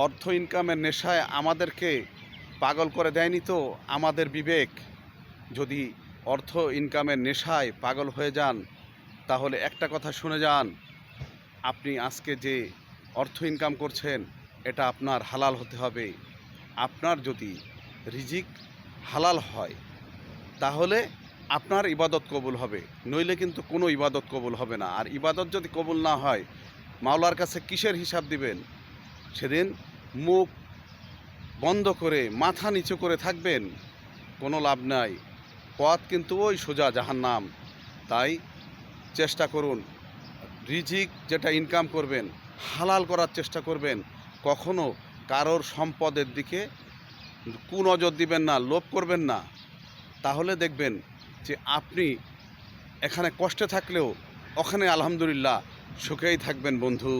অর্থ ইনকামের নেশায় আমাদেরকে পাগল করে দেয়নি তো আমাদের বিবেক? যদি অর্থ ইনকামের নেশায় পাগল হয়ে যান তাহলে একটা কথা শুনে যান, আপনি আজকে যে অর্থ ইনকাম করছেন এটা আপনার হালাল হতে হবে। আপনার যদি রিজিক হালাল হয় তাহলে আপনার ইবাদত কবুল হবে, নইলে কিন্তু কোনো ইবাদত কবুল হবে না। আর ইবাদত যদি কবুল না হয়, মাওলার কাছে কিসের হিসাব দিবেন? সেদিন মুখ বন্ধ করে মাথা নিচু করে থাকবেন, কোনো লাভ নাই। পথ কিন্তু ওই সোজা জাহান্নাম। তাই চেষ্টা করুন, রিজিক যেটা ইনকাম করবেন হালাল করার চেষ্টা করবেন। কখনো কারোর সম্পদের দিকে কুনজর দিবেন না, লোভ করবেন না। তাহলে দেখবেন যে আপনি এখানে কষ্টে থাকলেও ওখানে আলহামদুলিল্লাহ সুখেই থাকবেন বন্ধু।